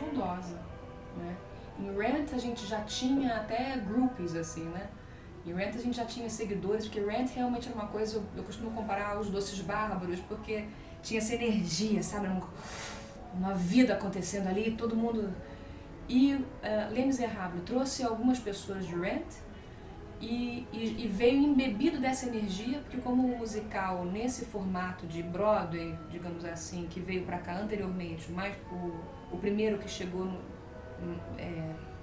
estrondosa, né? Em Rent a gente já tinha até groupies, assim, né? Em Rent a gente já tinha seguidores, porque Rent realmente era uma coisa, eu costumo comparar aos Doces Bárbaros, porque tinha essa energia, sabe? Uma vida acontecendo ali, todo mundo... E Les Miserables trouxe algumas pessoas de Rent e veio embebido dessa energia, porque como o musical, nesse formato de Broadway, digamos assim, que veio para cá anteriormente, mais o primeiro que chegou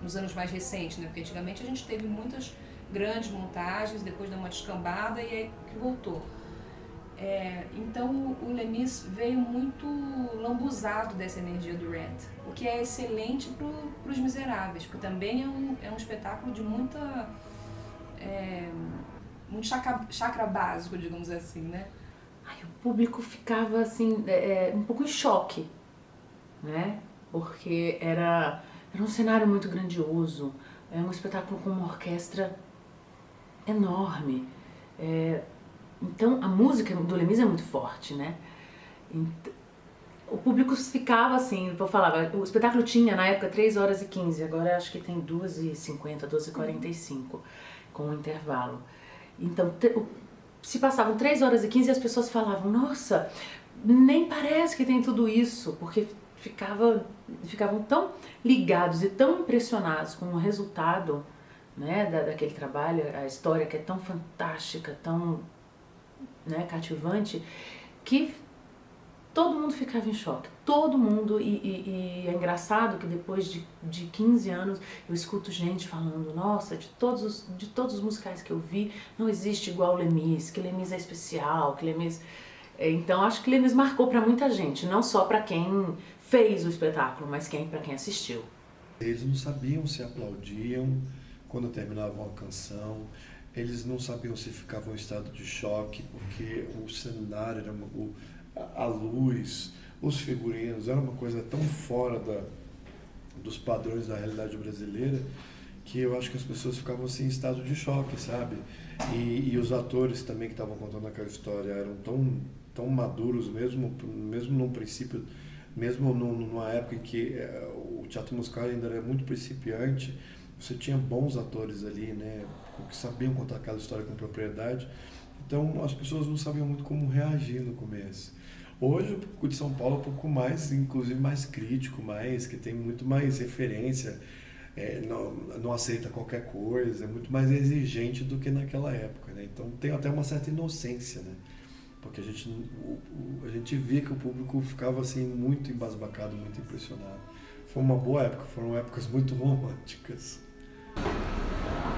nos anos mais recentes, né? Porque antigamente a gente teve muitas grandes montagens, depois deu uma descambada e aí que voltou. Então o Les Mis veio muito lambuzado dessa energia do Rent, o que é excelente para os Miseráveis, porque também é um espetáculo de muito chakra básico, digamos assim, né? Ai, o público ficava assim, um pouco em choque, né? Porque era um cenário muito grandioso, é um espetáculo com uma orquestra enorme. Então a música do Les Mis é muito forte, né? Então, o público ficava assim, eu falava, o espetáculo tinha na época 3h15, agora acho que tem 2h50, 2h45, com um intervalo. Então se passavam 3h15 e as pessoas falavam, nossa, nem parece que tem tudo isso, porque ficavam tão ligados e tão impressionados com o resultado, né, daquele trabalho, a história que é tão fantástica, tão, né, cativante, que todo mundo ficava em choque, todo mundo, e é engraçado que depois de 15 anos eu escuto gente falando, nossa, de todos os musicais que eu vi, não existe igual o Les Mis, que Les Mis é especial, que Les Mis... Então acho que Les Mis marcou para muita gente, não só para quem fez o espetáculo, mas para quem assistiu. Eles não sabiam se aplaudiam quando terminavam a canção, eles não sabiam se ficavam em estado de choque, porque o cenário era a luz, os figurinos, era uma coisa tão fora dos padrões da realidade brasileira, que eu acho que as pessoas ficavam assim em estado de choque, sabe? E os atores também que estavam contando aquela história eram tão maduros mesmo no princípio, mesmo numa época em que o teatro musical ainda era muito principiante, você tinha bons atores ali, né, que sabiam contar aquela história com propriedade, então as pessoas não sabiam muito como reagir no começo. Hoje o público de São Paulo é um pouco mais, inclusive mais crítico, que tem muito mais referência, não aceita qualquer coisa, é muito mais exigente do que naquela época, né? Então tem até uma certa inocência, né? Porque a gente via que o público ficava assim muito embasbacado, muito impressionado. Foi uma boa época, foram épocas muito românticas.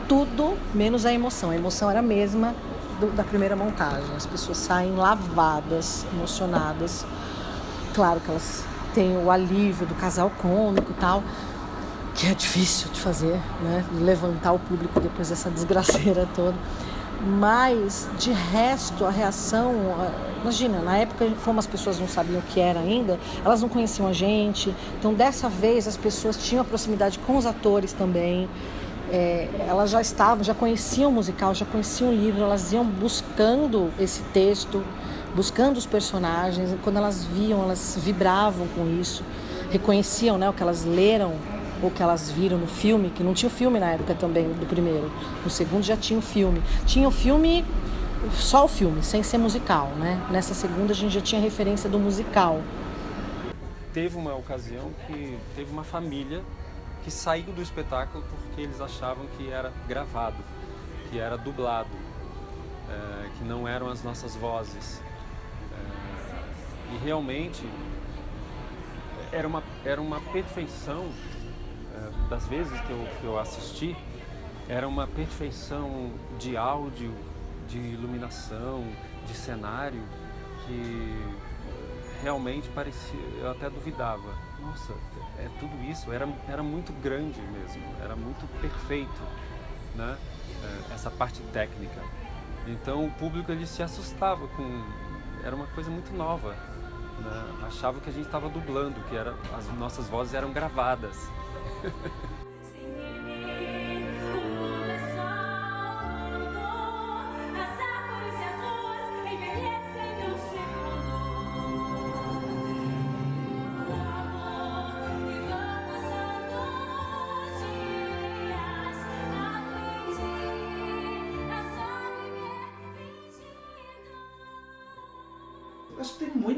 Tudo menos a emoção. A emoção era a mesma da primeira montagem. As pessoas saem lavadas, emocionadas. Claro que elas têm o alívio do casal cômico e tal, que é difícil de fazer, né? Levantar o público depois dessa desgraceira toda. Mas, de resto, a reação... Imagina, na época, como as pessoas não sabiam o que era ainda, elas não conheciam a gente. Então, dessa vez, as pessoas tinham a proximidade com os atores também. Elas já conheciam o musical, já conheciam o livro, elas iam buscando esse texto, buscando os personagens. Quando elas viam, elas vibravam com isso, reconheciam, né, o que elas leram ou que elas viram no filme, que não tinha o filme na época também do primeiro. No segundo já tinha o filme. Tinha o filme, só o filme, sem ser musical, né? Nessa segunda a gente já tinha referência do musical. Teve uma ocasião que teve uma família que saiu do espetáculo porque eles achavam que era gravado, que era dublado, que não eram as nossas vozes. E realmente era uma perfeição, das vezes que eu assisti, era uma perfeição de áudio, de iluminação, de cenário, que realmente parecia, eu até duvidava, nossa, é tudo isso, era muito grande mesmo, era muito perfeito, né? Essa parte técnica. Então o público ele se assustava era uma coisa muito nova, né? Achava que a gente estava dublando, que as nossas vozes eram gravadas.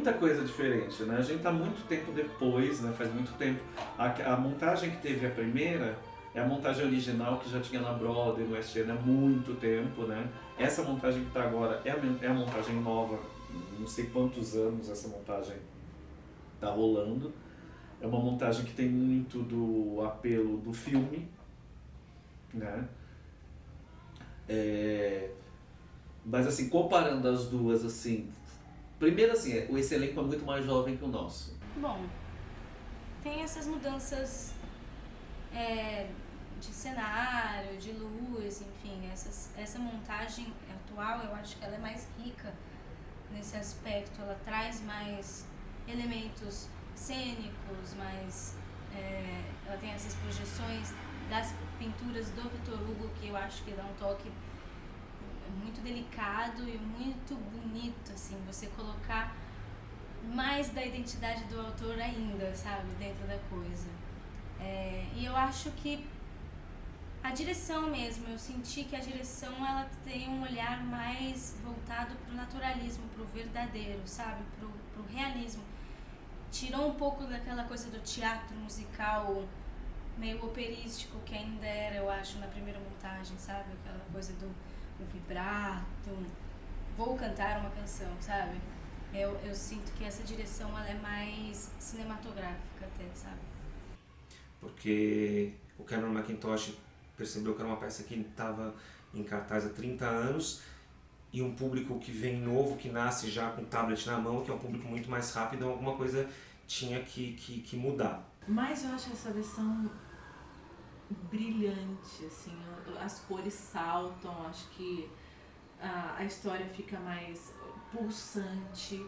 muita coisa diferente, né? A gente tá muito tempo depois, né? Faz muito tempo. A montagem que teve a primeira é a montagem original que já tinha na Broadway, no West End há muito tempo, né? Essa montagem que tá agora é a montagem nova, não sei quantos anos essa montagem tá rolando. É uma montagem que tem muito do apelo do filme, né? Mas assim, comparando as duas, assim, primeiro assim, esse elenco é muito mais jovem que o nosso. Bom, tem essas mudanças de cenário, de luz, enfim, essa montagem atual, eu acho que ela é mais rica nesse aspecto, ela traz mais elementos cênicos, mais ela tem essas projeções das pinturas do Victor Hugo, que eu acho que dá um toque muito delicado e muito bonito, assim, você colocar mais da identidade do autor ainda, sabe, dentro da coisa. E eu acho que a direção mesmo, eu senti que a direção ela tem um olhar mais voltado pro naturalismo, pro verdadeiro, sabe, pro realismo. Tirou um pouco daquela coisa do teatro musical meio operístico que ainda era, eu acho, na primeira montagem, sabe, aquela coisa do vibrato, vou cantar uma canção, sabe? Eu sinto que essa direção ela é mais cinematográfica até, sabe? Porque o Cameron Mackintosh percebeu que era uma peça que estava em cartaz há 30 anos e um público que vem novo, que nasce já com o tablet na mão, que é um público muito mais rápido, alguma coisa tinha que mudar. Mas eu acho essa versão brilhante, assim, as cores saltam, acho que a história fica mais pulsante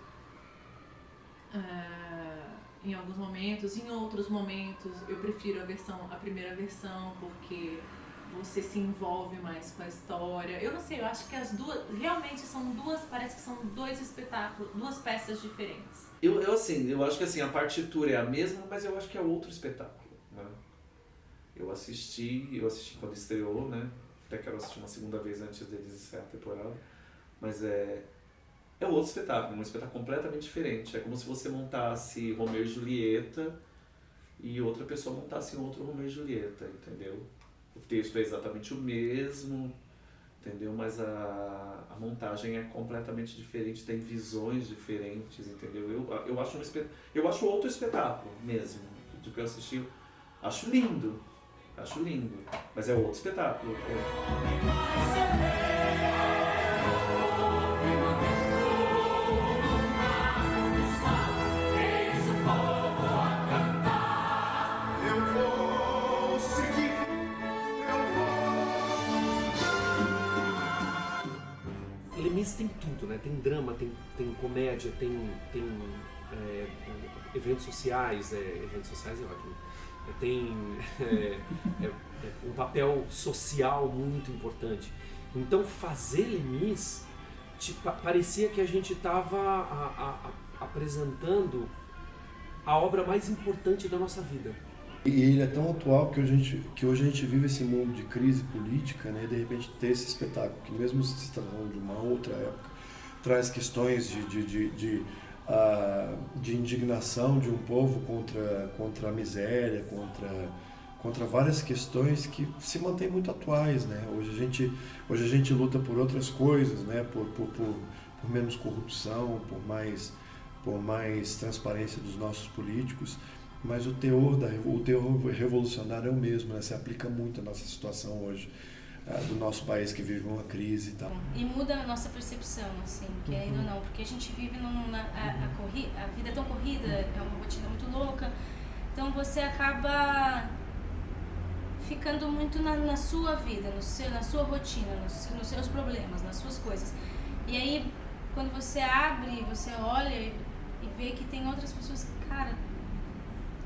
em alguns momentos, em outros momentos eu prefiro a primeira versão, porque você se envolve mais com a história. Eu não sei, eu acho que as duas realmente são parece que são dois espetáculos, duas peças diferentes. Eu acho que assim, a partitura é a mesma, mas eu acho que é outro espetáculo, né? Eu assisti quando estreou, né? Até quero assistir uma segunda vez antes deles encerrar a temporada. Mas é outro espetáculo, um espetáculo completamente diferente. É como se você montasse Romeu e Julieta e outra pessoa montasse outro Romeu e Julieta, entendeu? O texto é exatamente o mesmo, entendeu? Mas a montagem é completamente diferente, tem visões diferentes, entendeu? Eu acho outro espetáculo mesmo, do que eu assisti. Acho lindo, mas é outro espetáculo. Lemis tem tudo, né? Tem drama, tem comédia, tem eventos sociais é ótimo. Tem um papel social muito importante. Então fazer Lemis parecia que a gente estava apresentando a obra mais importante da nossa vida. E ele é tão atual que hoje a gente vive esse mundo de crise política, né? E de repente ter esse espetáculo que mesmo se tratando de uma outra época traz questões de indignação de um povo contra a miséria, contra várias questões que se mantêm muito atuais, né? Hoje a gente luta por outras coisas, né? Por menos corrupção, por mais transparência dos nossos políticos, mas o teor revolucionário é o mesmo, né? Se aplica muito à nossa situação hoje, do nosso país que vive uma crise e tal. E muda a nossa percepção, assim, querendo ou não, porque a gente vive a vida é tão corrida, é uma rotina muito louca, então você acaba ficando muito na sua vida, na sua rotina, nos seus problemas, nas suas coisas. E aí, quando você abre, você olha e vê que tem outras pessoas que, cara,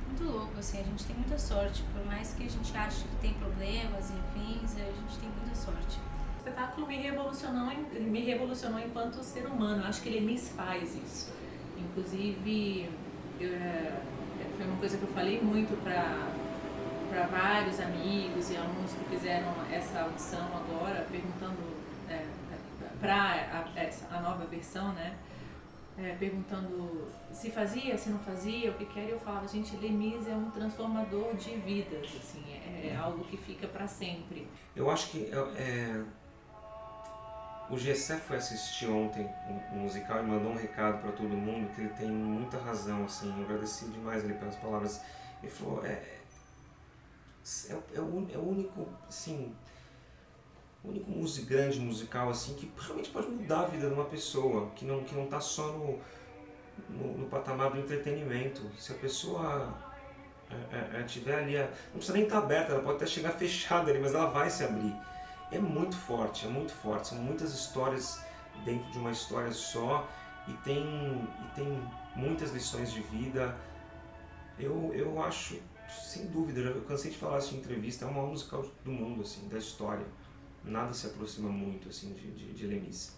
muito louco, assim, a gente tem muita sorte, por mais que a gente ache que tem problemas e afins, a gente tem muita sorte. O espetáculo me revolucionou enquanto ser humano, eu acho que ele me faz isso. Inclusive, foi uma coisa que eu falei muito para vários amigos e alunos que fizeram essa audição agora, perguntando para a nova versão, né? perguntando se fazia, se não fazia, o que era, e eu falava, gente, Les é um transformador de vidas, assim, é algo que fica para sempre. Eu acho que o Gessé foi assistir ontem um musical e mandou um recado para todo mundo que ele tem muita razão, assim, eu agradeci demais ele pelas palavras. Ele falou, é o único, assim, o único grande musical assim que realmente pode mudar a vida de uma pessoa, que não tá só no patamar do entretenimento. Se a pessoa tiver ali, não precisa nem estar aberta, ela pode até chegar fechada ali, mas ela vai se abrir. É muito forte, são muitas histórias dentro de uma história só e tem muitas lições de vida. Eu acho, sem dúvida, eu cansei de falar isso em entrevista, é o maior musical do mundo, assim, da história. Nada se aproxima muito assim, de Les Mis.